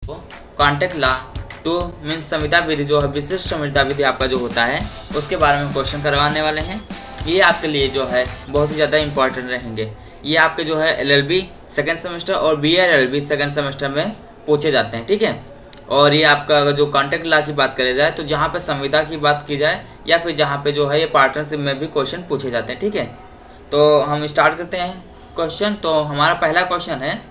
को contract law two means संविदा विधि जो है विशिष्ट संविदा विधि आपका जो होता है उसके बारे में क्वेश्चन करवाने वाले हैं। ये आपके लिए जो है बहुत ही ज़्यादा इंपॉर्टेंट रहेंगे। ये आपके जो है LLB सेकेंड सेमेस्टर और BLLB सेकेंड सेमेस्टर में पूछे जाते हैं, ठीक है। और ये आपका अगर जो कॉन्ट्रैक्ट लॉ की बात करी जाए तो जहाँ पे संविदा की बात की जाए या फिर जहाँ पे जो है ये पार्टनरशिप में भी क्वेश्चन पूछे जाते हैं, ठीक है। तो हम स्टार्ट करते हैं क्वेश्चन। तो हमारा पहला क्वेश्चन है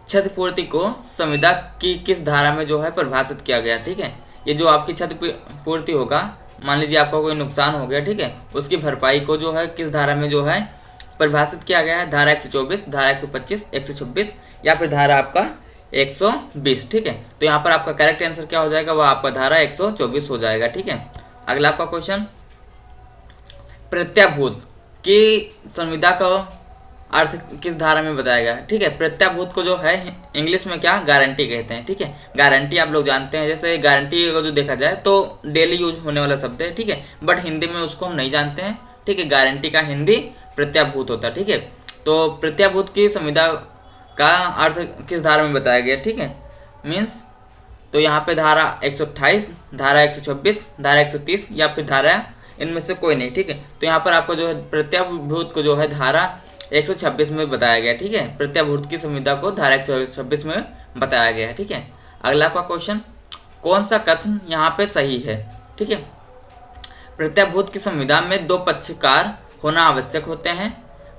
क्षतिपूर्ति को संविदा की किस धारा में जो है परिभाषित किया गया, ठीक है। ये जो आपकी क्षतिपूर्ति होगा, मान लीजिए आपका कोई नुकसान हो गया, ठीक है, उसकी भरपाई को जो है किस धारा में जो है परिभाषित किया गया है। धारा 124, धारा 125, 126 या फिर धारा आपका 120, ठीक है। तो यहाँ पर आपका करेक्ट आंसर क्या हो जाएगा, वह आपका धारा 124 हो जाएगा, ठीक है। अगला आपका क्वेश्चन, प्रत्याभूत की संविदा का अर्थ किस धारा में बताया गया है, ठीक है। प्रत्याभूत को जो है इंग्लिश में क्या गारंटी कहते हैं, ठीक है। गारंटी आप लोग जानते हैं, जैसे गारंटी अगर जो देखा जाए तो डेली यूज होने वाला शब्द है, ठीक है, बट हिंदी में उसको हम नहीं जानते हैं, ठीक है। गारंटी का हिंदी प्रत्याभूत होता है, ठीक है। तो प्रत्याभूत की संविदा का अर्थ किस धारा में बताया गया, ठीक है, मीन्स तो यहाँ पे धारा 128, धारा 126, धारा 130 या फिर धारा इनमें से कोई नहीं, ठीक है। तो यहाँ पर आपको जो है प्रत्याभूत को जो है धारा 126 में बताया गया, ठीक है। प्रत्याभूत की संविदा को धारा 126 में बताया गया है, ठीक है। अगला आपका क्वेश्चन, कौन सा कथन यहाँ पे सही है, ठीक है। प्रत्याभूत की संविदा में दो पक्षकार होना आवश्यक होते हैं।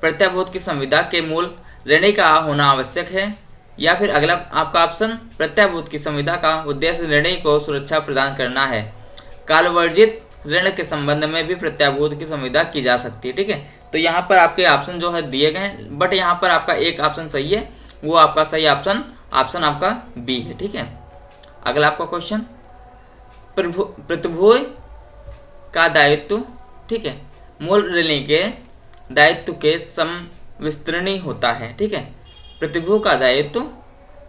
प्रत्याभूत की संविदा के मूल ऋणी का होना आवश्यक है। या फिर अगला आपका ऑप्शन, प्रत्याभूत की संविदा का उद्देश्य ऋणी को सुरक्षा प्रदान करना है। कालवर्जित ऋण के संबंध में भी प्रत्याभूत की संविदा की जा सकती है, ठीक है। तो यहाँ पर आपके ऑप्शन जो है दिए गए हैं, बट यहाँ पर आपका एक ऑप्शन सही है, वो आपका सही ऑप्शन आपका बी है, ठीक है। अगला आपका क्वेश्चन, प्रतिभूय का दायित्व, ठीक है, मूल ऋणी के दायित्व के समविस्तरणी होता है, ठीक है। प्रतिभूय का दायित्व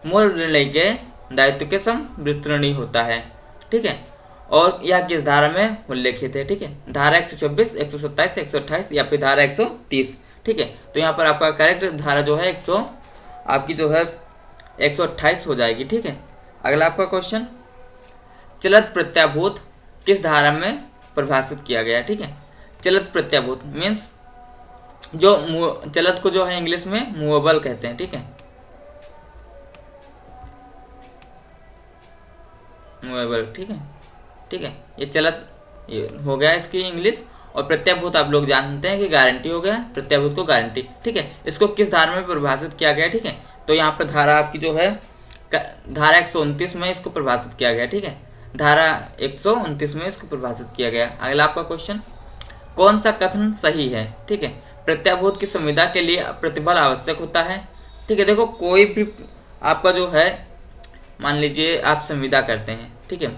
मूल ऋणी के दायित्व के समविस्तरणी होता है, ठीक है। और यह किस धारा में उल्लेखित है, ठीक है। धारा 124, 127, 128 या फिर धारा 130, ठीक है। तो यहाँ पर आपका करेक्ट धारा जो है आपकी जो है 128 हो जाएगी, ठीक है। अगला आपका क्वेश्चन, चलत प्रत्याभूत किस धारा में परिभाषित किया गया, ठीक है। चलत प्रत्याभूत मीन्स जो चलत को जो है इंग्लिश में मूवेबल कहते हैं, ठीक है, मूवेबल, ठीक है, ठीक है। ये चलत ये हो गया इसकी इंग्लिश। और प्रत्याभूत आप लोग जानते हैं कि गारंटी हो गया, प्रत्याभूत को गारंटी, ठीक है। इसको किस धारा में परिभाषित किया गया, ठीक है। तो यहाँ पर धारा आपकी जो है धारा 129 में इसको परिभाषित किया गया, ठीक है। धारा 129 में इसको परिभाषित किया गया। अगला आपका क्वेश्चन, कौन सा कथन सही है, ठीक है। प्रत्याभूत की संविदा के लिए प्रतिफल आवश्यक होता है, ठीक है। देखो कोई भी आपका जो है, मान लीजिए आप संविदा करते हैं, ठीक है।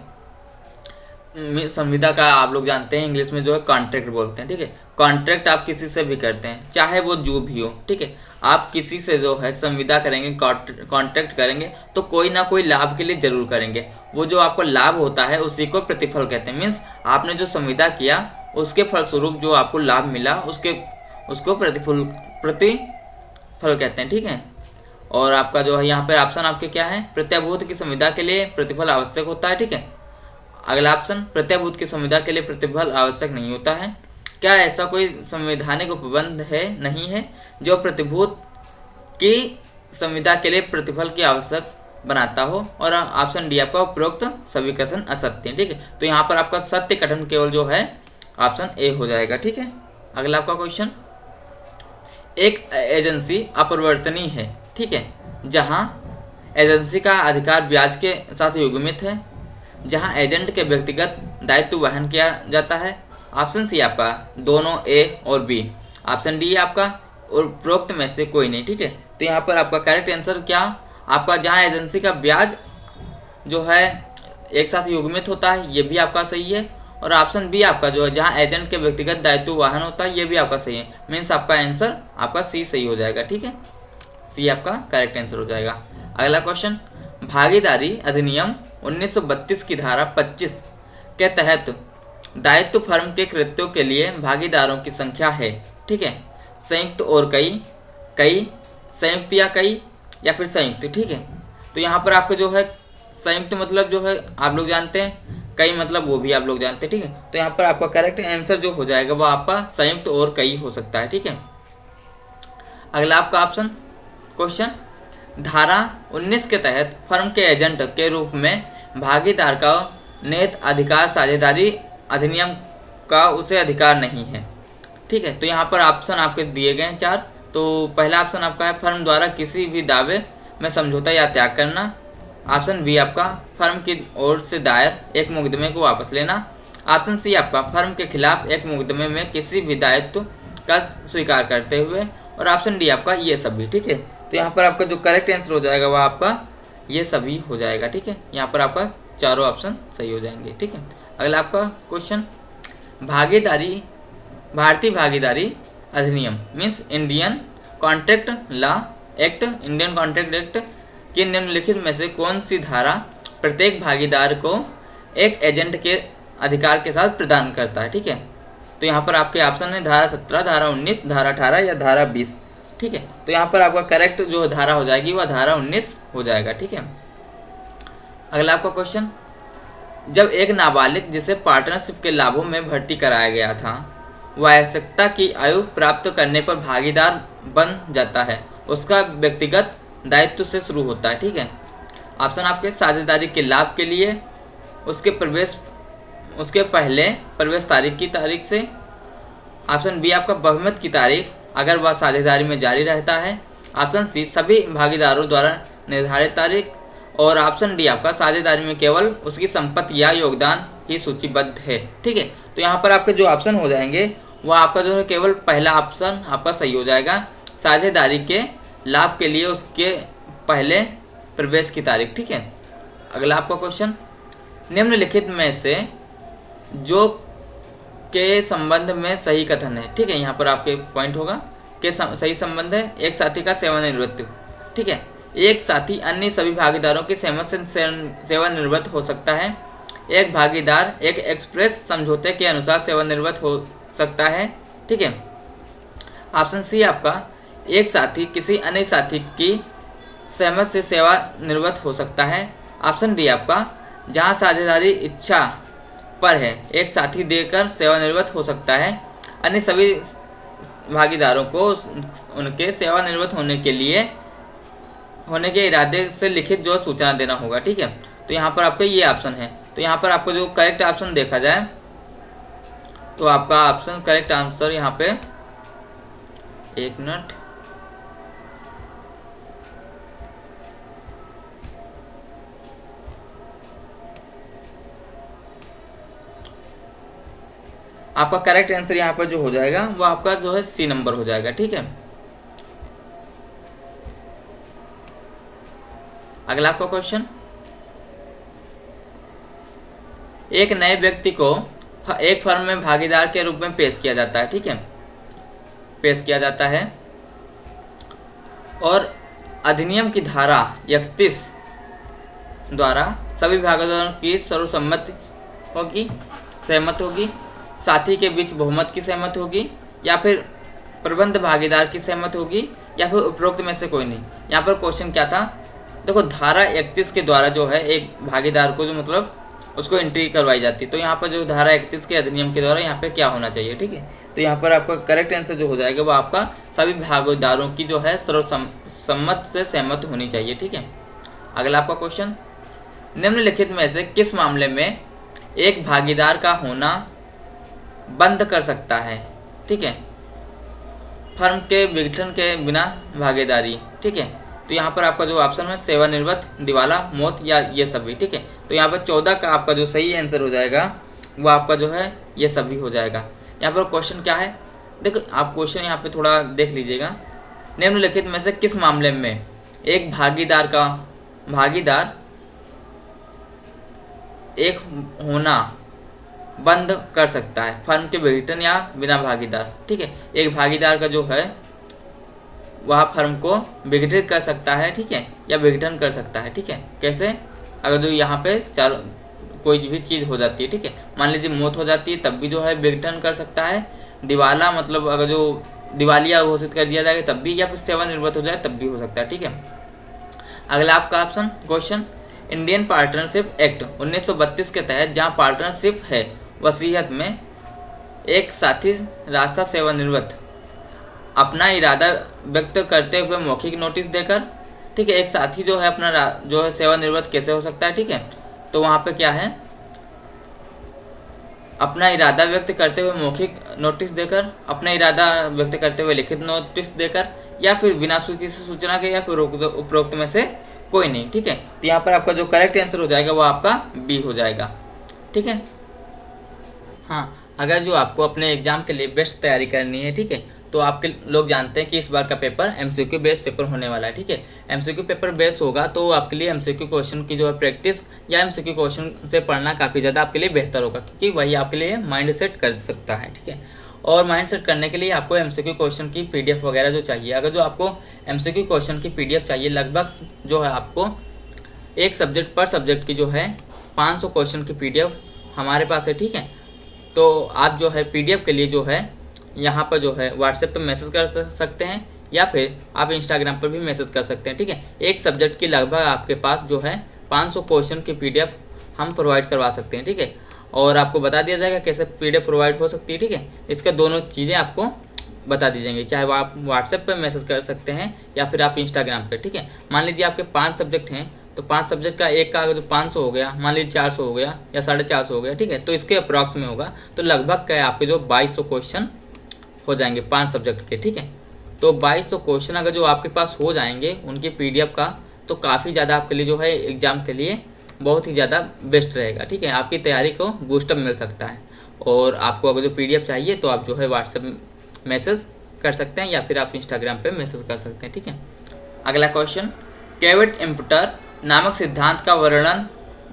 संविदा का आप लोग जानते हैं इंग्लिश में जो है कॉन्ट्रैक्ट बोलते हैं, ठीक है। कॉन्ट्रैक्ट आप किसी से भी करते हैं, चाहे वो जो भी हो, ठीक है। आप किसी से जो है संविदा करेंगे, कॉन्ट्रैक्ट करेंगे तो कोई ना कोई लाभ के लिए जरूर करेंगे। वो जो आपको लाभ होता है उसी को प्रतिफल कहते हैं। मीन्स आपने जो संविदा किया उसके फलस्वरूप जो आपको लाभ मिला उसको प्रतिफल कहते हैं, ठीक है। और आपका जो है यहाँ पे ऑप्शन आपके क्या है, प्रत्याभूत की संविदा के लिए प्रतिफल आवश्यक होता है, ठीक है। अगला ऑप्शन, प्रत्याभूत की संविदा के लिए प्रतिफल आवश्यक नहीं होता है। क्या ऐसा कोई संवैधानिक उपबंध है, नहीं है, जो प्रतिभूत की संविदा के लिए प्रतिफल की आवश्यक बनाता हो। और ऑप्शन डी आपका उपरोक्त सभी कथन असत्य है, ठीक है। तो यहाँ पर आपका सत्य कथन केवल जो है ऑप्शन ए हो जाएगा, ठीक है। अगला आपका क्वेश्चन, एक एजेंसी अपरिवर्तनीय है, ठीक है, जहाँ एजेंसी का अधिकार ब्याज के साथ युग्मित है, जहाँ एजेंट के व्यक्तिगत दायित्व वहन किया जाता है। ऑप्शन सी आपका दोनों ए और बी। ऑप्शन डी आपका उपरोक्त में से कोई नहीं, ठीक है। तो यहाँ पर आपका करेक्ट आंसर क्या, आपका जहाँ एजेंसी का ब्याज जो है एक साथ युग्मित होता है, ये भी आपका सही है। और ऑप्शन बी आपका जो है जहाँ एजेंट के व्यक्तिगत दायित्व वाहन होता है, ये भी आपका सही है। मीन्स आपका आंसर आपका सी सही हो जाएगा, ठीक है। सी आपका करेक्ट आंसर हो जाएगा। अगला क्वेश्चन, भागीदारी अधिनियम 1932 की धारा 25 के तहत दायित्व फर्म के कृत्यों के लिए भागीदारों की संख्या है, ठीक है, संयुक्त और कई, संयुक्त या कई या फिर संयुक्त, ठीक है। तो यहाँ पर आपको जो है संयुक्त मतलब जो है आप लोग जानते हैं, कई मतलब वो भी आप लोग जानते हैं, ठीक है। तो यहाँ पर आपका करेक्ट आंसर जो हो जाएगा वो आपका संयुक्त और कई हो सकता है, ठीक है। अगला आपका ऑप्शन क्वेश्चन, धारा 19 के तहत फर्म के एजेंट के रूप में भागीदार का निहित अधिकार साझेदारी अधिनियम का उसे अधिकार नहीं है, ठीक है। तो यहाँ पर ऑप्शन आपके दिए गए हैं 4। तो पहला ऑप्शन आपका है फर्म द्वारा किसी भी दावे में समझौता या त्याग करना। ऑप्शन बी आपका फर्म की ओर से दायर एक मुकदमे को वापस लेना। ऑप्शन सी आपका फर्म के खिलाफ एक मुकदमे में किसी भी दायित्व का स्वीकार करते हुए। और ऑप्शन डी आपका ये सभी, ठीक है। तो यहाँ पर आपका जो करेक्ट आंसर हो जाएगा वह आपका ये सभी हो जाएगा, ठीक है। यहाँ पर आपका चारों ऑप्शन सही हो जाएंगे, ठीक है। अगला आपका क्वेश्चन, भारतीय भागीदारी अधिनियम means Indian contract law act, Indian contract act की निम्नलिखित में से कौन सी धारा प्रत्येक भागीदार को एक एजेंट के अधिकार के साथ प्रदान करता है, ठीक है। तो यहाँ पर आपके ऑप्शन है धारा 17, धारा 19, धारा 18 या धारा 20, ठीक है। तो यहाँ पर आपका करेक्ट जो धारा हो जाएगी वह धारा 19 हो जाएगा, ठीक है। अगला आपका क्वेश्चन, जब एक नाबालिग जिसे पार्टनरशिप के लाभों में भर्ती कराया गया था वह आवश्यकता की आयु प्राप्त करने पर भागीदार बन जाता है, उसका व्यक्तिगत दायित्व से शुरू होता है, ठीक है। ऑप्शन आपके साझेदारी के लाभ के लिए, उसके पहले प्रवेश तारीख की तारीख से। ऑप्शन बी आपका बहुमत की तारीख अगर वह साझेदारी में जारी रहता है। ऑप्शन सी सभी भागीदारों द्वारा निर्धारित तारीख। और ऑप्शन डी आपका साझेदारी में केवल उसकी संपत्ति या योगदान ही सूचीबद्ध है, ठीक है। तो यहाँ पर आपके जो ऑप्शन हो जाएंगे वह आपका जो है केवल पहला ऑप्शन आपका सही हो जाएगा, साझेदारी के लाभ के लिए उसके पहले प्रवेश की तारीख, ठीक है। अगला आपका क्वेश्चन, निम्नलिखित में से जो के संबंध में सही कथन है, ठीक है। यहाँ पर आपके पॉइंट होगा कि सही संबंध है एक साथी का सेवानिवृत्त, ठीक है। एक साथी अन्य सभी भागीदारों की सहमत से सेवानिवृत्त हो सकता है। एक भागीदार एक एक्सप्रेस समझौते के अनुसार सेवानिवृत्त हो सकता है, ठीक है। ऑप्शन सी आपका एक साथी किसी अन्य साथी की सहमत से सेवानिवृत्त हो सकता है। ऑप्शन डी आपका जहां साझेदारी इच्छा पर है एक साथी देकर सेवानिवृत्त हो सकता है, अन्य सभी भागीदारों को उनके सेवानिवृत्त होने के इरादे से लिखित जो सूचना देना होगा, ठीक है। तो यहाँ पर आपका ये ऑप्शन है। तो यहाँ पर आपको जो करेक्ट ऑप्शन देखा जाए तो आपका ऑप्शन करेक्ट आंसर यहाँ पे, एक मिनट, आपका करेक्ट आंसर यहाँ पर जो हो जाएगा वो आपका जो है सी नंबर हो जाएगा, ठीक है। अगला आपका क्वेश्चन, एक नए व्यक्ति को एक फर्म में भागीदार के रूप में पेश किया जाता है, ठीक है, पेश किया जाता है और अधिनियम की धारा 31 द्वारा सभी भागीदारों की सर्वसम्मति होगी, सहमत होगी, साथी के बीच बहुमत की सहमत होगी, या फिर प्रबंध भागीदार की सहमत होगी, या फिर उपरोक्त में से कोई नहीं। यहाँ पर क्वेश्चन क्या था, देखो धारा 31 के द्वारा जो है एक भागीदार को जो मतलब उसको एंट्री करवाई जाती है। तो यहाँ पर जो धारा 31 के अधिनियम के द्वारा यहाँ पे क्या होना चाहिए, ठीक है। तो यहाँ पर आपका करेक्ट आंसर जो हो जाएगा वो आपका सभी भागीदारों की जो है सर्वसम्मत से सहमत होनी चाहिए, ठीक है। अगला आपका क्वेश्चन, निम्नलिखित में से किस मामले में एक भागीदार का होना बंद कर सकता है, ठीक है, फर्म के विघटन के बिना भागीदारी, ठीक है। तो यहाँ पर आपका जो ऑप्शन है सेवानिवृत्त, दिवाला, मौत या ये सभी, ठीक है। तो यहाँ पर 14 का आपका जो सही आंसर हो जाएगा वो आपका जो है ये सभी हो जाएगा। यहाँ पर क्वेश्चन क्या है, देखो आप क्वेश्चन यहाँ पे थोड़ा देख लीजिएगा, निम्नलिखित में से किस मामले में एक भागीदार एक होना बंद कर सकता है, फर्म के विघटन या बिना भागीदार, ठीक है। एक भागीदार का जो है वह फर्म को विघटित कर सकता है, ठीक है, या विघटन कर सकता है, ठीक है। कैसे, अगर जो यहाँ पे चारों कोई भी चीज़ हो जाती है, ठीक है, मान लीजिए मौत हो जाती है तब भी जो है विघटन कर सकता है, दिवाला मतलब अगर जो दिवालिया घोषित कर दिया जाएगा तब भी, या फिर सेवानिवृत्त हो जाए तब भी हो सकता है, ठीक है। अगला आपका option question, Indian partnership act 1932 के तहत जहां पार्टनरशिप है वसीयत में एक साथी रास्ता सेवानिवृत्त अपना इरादा व्यक्त करते हुए मौखिक नोटिस देकर, ठीक है, एक साथी जो है अपना जो है सेवानिवृत्त कैसे हो सकता है, ठीक है, तो वहाँ पे क्या है, अपना इरादा व्यक्त करते हुए मौखिक नोटिस देकर, अपना इरादा व्यक्त करते हुए लिखित नोटिस देकर, या फिर बिना किसी सूचना के, या फिर उपरोक्त में से कोई नहीं, ठीक है। तो यहाँ पर आपका जो करेक्ट आंसर हो जाएगा वो आपका बी हो जाएगा, ठीक है। हाँ, अगर जो आपको अपने एग्जाम के लिए बेस्ट तैयारी करनी है, ठीक है, तो आपके लोग जानते हैं कि इस बार का पेपर एमसीक्यू बेस्ड पेपर होने वाला है, ठीक है। एमसीक्यू पेपर बेस्ड होगा तो आपके लिए एमसीक्यू क्वेश्चन की जो है प्रैक्टिस या एमसीक्यू क्वेश्चन से पढ़ना काफ़ी ज़्यादा आपके लिए बेहतर होगा, क्योंकि वही आपके लिए माइंड सेट कर सकता है, ठीक है। और माइंड सेट करने के लिए आपको एमसीक्यू क्वेश्चन की पीडीएफ वगैरह जो चाहिए, अगर जो आपको एमसीक्यू क्वेश्चन की पीडीएफ चाहिए, लगभग जो है आपको एक सब्जेक्ट पर सब्जेक्ट की जो है 500 क्वेश्चन की पीडीएफ हमारे पास है, ठीक है। तो आप जो है पीडीएफ के लिए जो है यहाँ पर जो है व्हाट्सएप पे मैसेज कर सकते हैं, या फिर आप इंस्टाग्राम पर भी मैसेज कर सकते हैं, ठीक है। एक सब्जेक्ट की लगभग आपके पास जो है 500 क्वेश्चन की पीडीएफ हम प्रोवाइड करवा सकते हैं, ठीक है। और आपको बता दिया जाएगा कैसे पीडीएफ प्रोवाइड हो सकती है, ठीक है। इसका दोनों चीज़ें आपको बता दी जाएंगी, चाहे वो आप व्हाट्सएप पर मैसेज कर सकते हैं या फिर आप इंस्टाग्राम पर, ठीक है। मान लीजिए आपके 5 सब्जेक्ट हैं, तो 5 सब्जेक्ट का एक का अगर 500 हो गया, मान लीजिए 400 हो गया या 450 हो गया, ठीक है, तो इसके अप्रॉक्स में होगा, तो लगभग क्या है आपके जो 2200 क्वेश्चन हो जाएंगे 5 सब्जेक्ट के, ठीक है। तो 2200 क्वेश्चन अगर जो आपके पास हो जाएंगे उनकी पीडीएफ का, तो काफ़ी ज़्यादा आपके लिए जो है एग्ज़ाम के लिए बहुत ही ज़्यादा बेस्ट रहेगा, ठीक है। आपकी तैयारी को बूस्टअप मिल सकता है। और आपको अगर जो पीडीएफ चाहिए तो आप जो है व्हाट्सएप मैसेज कर सकते हैं या फिर आप इंस्टाग्राम पे मैसेज कर सकते हैं, ठीक है। अगला क्वेश्चन, कैवेट इम्पुटर नामक सिद्धांत का वर्णन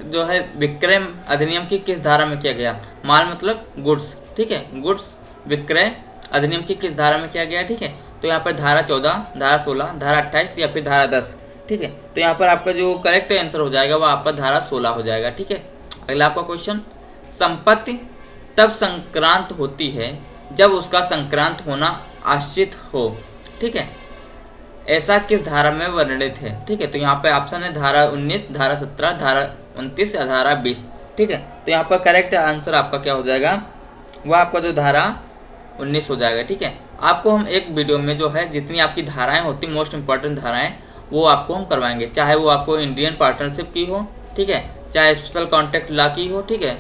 जो है विक्रय अधिनियम की किस धारा में किया गया? माल मतलब गुड्स, ठीक है, गुड्स विक्रय अधिनियम की किस धारा में किया गया, ठीक है। तो यहाँ पर धारा 14, धारा 16, धारा 28 या फिर धारा 10, ठीक है। तो यहाँ पर आपका जो करेक्ट आंसर हो जाएगा वो आपका धारा 16 हो जाएगा, ठीक है। अगला आपका क्वेश्चन, संपत्ति तब संक्रांत होती है जब उसका संक्रांत होना आश्रित हो, ठीक है, ऐसा किस धारा में वर्णित है, ठीक है। तो यहाँ पे ऑप्शन है धारा 19, धारा 17, धारा 29 या धारा 20, ठीक है। तो यहाँ पर करेक्ट आंसर आपका क्या हो जाएगा, वह आपका जो धारा 19 हो जाएगा, ठीक है। आपको हम एक वीडियो में जो है जितनी आपकी धाराएं होती, मोस्ट इंपॉर्टेंट धाराएं, वो आपको हम करवाएंगे, चाहे वो आपको इंडियन पार्टनरशिप की हो, ठीक है, चाहे स्पेशल कॉन्ट्रैक्ट लॉ की हो, ठीक है,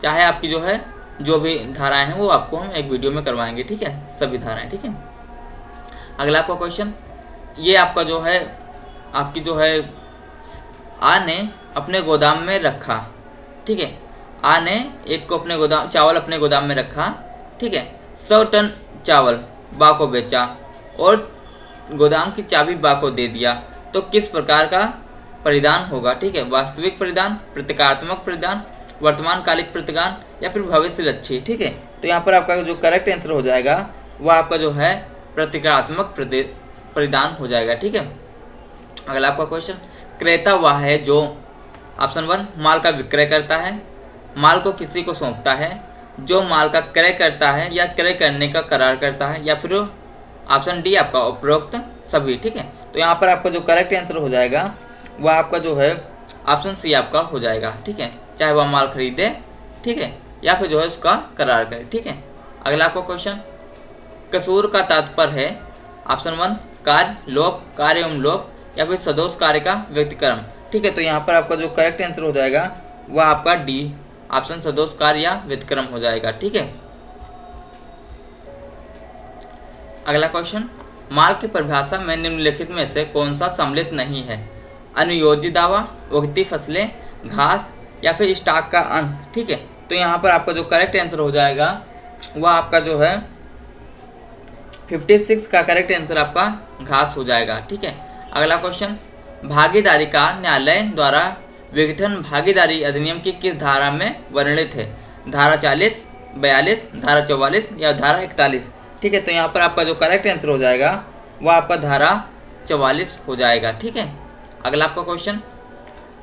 चाहे आपकी जो है जो भी धाराएं हैं वो आपको हम एक वीडियो में करवाएंगे, ठीक है, सभी धाराएं, ठीक है। अगला आपका क्वेश्चन, ये आपका जो है आपकी जो है आ ने अपने गोदाम में रखा, ठीक है, आ ने एक को अपने गोदाम चावल अपने गोदाम में रखा, ठीक है, 100 टन चावल बा को बेचा और गोदाम की चाबी बा को दे दिया, तो किस प्रकार का परिधान होगा, ठीक है, वास्तविक परिधान, प्रतीकात्मक परिधान, वर्तमानकालिक परिधान या फिर भविष्य लक्ष्य, ठीक है। तो यहाँ पर आपका जो करेक्ट आंसर हो जाएगा वह आपका जो है प्रतीकात्मक परिधान हो जाएगा, ठीक है। अगला आपका क्वेश्चन, क्रेता वह है जो ऑप्शन 1 माल का विक्रय करता है, माल को किसी को सौंपता है, जो माल का क्रय करता है या क्रय करने का करार करता है, या फिर ऑप्शन डी आपका उपरोक्त सभी, ठीक है। तो यहाँ पर आपका जो करेक्ट आंसर हो जाएगा वह आपका जो है ऑप्शन सी आपका हो जाएगा, ठीक है, चाहे वह माल खरीदे, ठीक है, या फिर जो है उसका करार करे, ठीक है। अगला आपका क्वेश्चन, कसूर का तात्पर्य है ऑप्शन 1 कार्य, लोक, कार्य एवं लोक या फिर सदोष कार्य का व्यतिक्रम, ठीक है। तो यहाँ पर आपका जो करेक्ट आंसर हो जाएगा वह आपका डी ऑप्शन सदोष कार्य या व्यतिक्रम हो जाएगा, ठीक है। अगला क्वेश्चन, माल की परिभाषा में निम्नलिखित में से कौन सा सम्मिलित नहीं है? अनुयोजी दावा, उगती फसलें, घास या फिर स्टॉक का अंश, ठीक है। तो यहाँ पर आपका जो करेक्ट आंसर हो जाएगा वह आपका जो है 56 का करेक्ट आंसर आपका घास हो जाएगा, ठीक है। अगला क्वेश्चन, भागीदारी का न्यायालय द्वारा विघटन भागीदारी अधिनियम की किस धारा में वर्णित है? धारा 40, 42, धारा 44 या धारा 41, ठीक है। तो यहाँ पर आपका जो करेक्ट आंसर हो जाएगा वह आपका धारा 44 हो जाएगा, ठीक है। अगला आपका क्वेश्चन,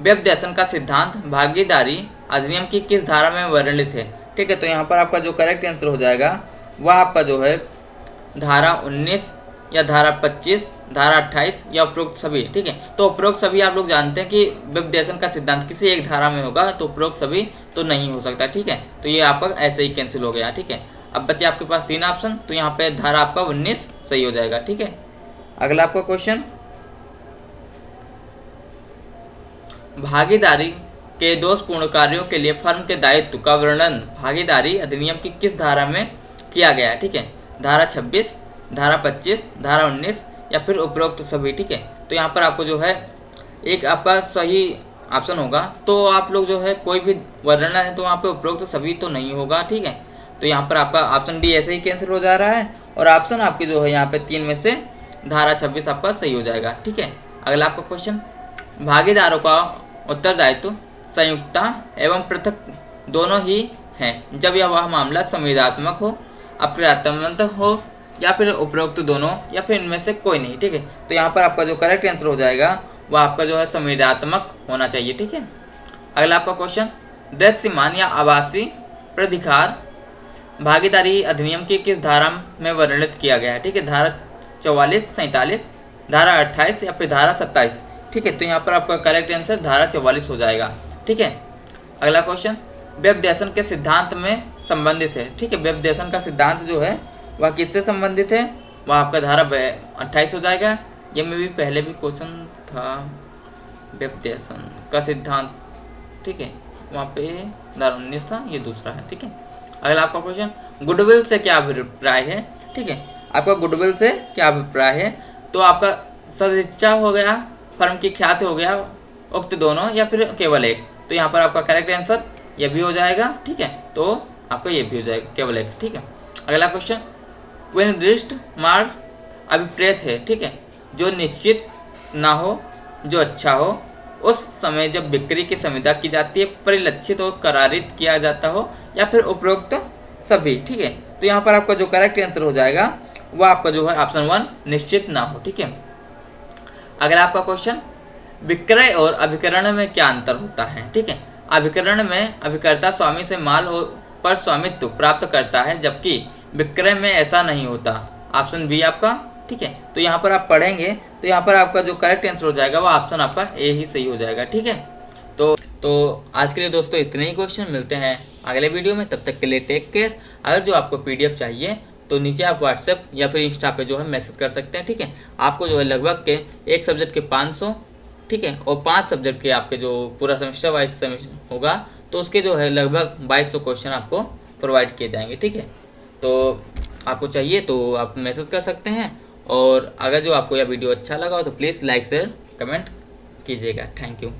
व्यपदेशन का सिद्धांत भागीदारी अधिनियम की किस धारा में वर्णित है? ठीक है, तो यहाँ पर आपका जो करेक्ट आंसर हो जाएगा वह आपका जो है धारा 19 या धारा 25, धारा 28 या उपरोक्त सभी। ठीक है, तो उपरोक्त सभी आप लोग जानते हैं कि व्यपदेशन का सिद्धांत किसी एक धारा में होगा, तो उपरोक्त सभी तो नहीं हो सकता। ठीक है, तो ये आपका ऐसे ही कैंसिल हो गया। ठीक है, अब बचे आपके पास 3 ऑप्शन, तो यहाँ पे धारा आपका 19 सही हो जाएगा। ठीक है, अगला आपका क्वेश्चन, भागीदारी के दोषपूर्ण कार्यों के लिए फर्म के दायित्व का वर्णन भागीदारी अधिनियम की किस धारा में किया गया है? ठीक है, धारा 26, धारा 25, धारा 19 या फिर उपरोक्त सभी। ठीक है, तो यहाँ पर आपको जो है एक आपका सही ऑप्शन होगा, तो आप लोग जो है कोई भी वर्णन है तो वहाँ पे उपरोक्त सभी तो नहीं होगा। ठीक है, तो यहाँ पर आपका ऑप्शन डी ऐसे ही कैंसिल हो जा रहा है, और ऑप्शन आपके जो है यहाँ पे 3 में से धारा 26 आपका सही हो जाएगा। ठीक है, अगला आपका क्वेश्चन, भागीदारों का उत्तरदायित्व संयुक्ता एवं पृथक दोनों ही हैं जब यह वह मामला संविदात्मक हो, अप्रत्यात्मक हो या फिर उपरोक्त दोनों या फिर इनमें से कोई नहीं। ठीक है, तो यहाँ पर आपका जो करेक्ट आंसर हो जाएगा वह आपका जो है संविदात्मक होना चाहिए। ठीक है, अगला आपका क्वेश्चन, दृश्यमान या आभासी प्राधिकार भागीदारी अधिनियम की किस धारा में वर्णित किया गया है? ठीक है, धारा 44, 47, धारा 28 या फिर धारा 27। ठीक है, तो यहाँ पर आपका करेक्ट आंसर धारा 44 हो जाएगा। ठीक है, अगला क्वेश्चन, व्यपदेशन के सिद्धांत में संबंधित है। ठीक है, व्यपदेशन का सिद्धांत जो है वह किससे संबंधित है? वह आपका धारा 28 हो जाएगा। ये में भी पहले भी क्वेश्चन था व्यपदेशन का सिद्धांत। ठीक है, वहाँ पे धारा 19 था, ये दूसरा है। ठीक है, अगला आपका क्वेश्चन, गुडविल से क्या अभिप्राय है? ठीक है, आपका गुडविल से क्या अभिप्राय है? तो आपका सदिच्छा हो गया, फर्म की ख्याति हो गया, उक्त दोनों या फिर केवल एक। तो यहाँ पर आपका करेक्ट आंसर ये भी हो जाएगा। ठीक है, तो आपका ये भी हो जाएगा केवल एक। ठीक है, अगला क्वेश्चन, विनिर्दिष्ट मार्ग अभिप्रेत है। ठीक है, जो निश्चित ना हो, जो अच्छा हो, उस समय जब बिक्री की संविदा की जाती है, परिलक्षित और करारित किया जाता हो या फिर उपरोक्त सभी। ठीक है, तो यहाँ पर आपका जो करेक्ट आंसर हो जाएगा वह आपका जो है ऑप्शन 1 निश्चित ना हो। ठीक है, अगला आपका क्वेश्चन, विक्रय और अभिकरण में क्या अंतर होता है? ठीक है, अभिकरण में अभिकर्ता स्वामी से माल पर स्वामित्व प्राप्त करता है, जबकि विक्रय में ऐसा नहीं होता। ऑप्शन बी आपका। ठीक है, तो यहाँ पर आप पढ़ेंगे तो यहाँ पर आपका जो करेक्ट आंसर हो जाएगा वो ऑप्शन आपका ए ही सही हो जाएगा। ठीक है, तो आज के लिए दोस्तों इतने ही क्वेश्चन, मिलते हैं अगले वीडियो में, तब तक के लिए टेक केयर। अगर जो आपको PDF चाहिए तो नीचे आप व्हाट्सएप या फिर इंस्टा पे जो है मैसेज कर सकते हैं। ठीक है, आपको जो है लगभग के एक सब्जेक्ट के 500, ठीक है, और 5 सब्जेक्ट के आपके जो पूरा सेमेस्टर वाइज सेमेस्टर होगा तो उसके जो है लगभग 2200 क्वेश्चन आपको प्रोवाइड किए जाएंगे। ठीक है, तो आपको चाहिए तो आप मैसेज कर सकते हैं, और अगर जो आपको यह वीडियो अच्छा लगा हो तो प्लीज़ लाइक शेयर कमेंट कीजिएगा। Thank you.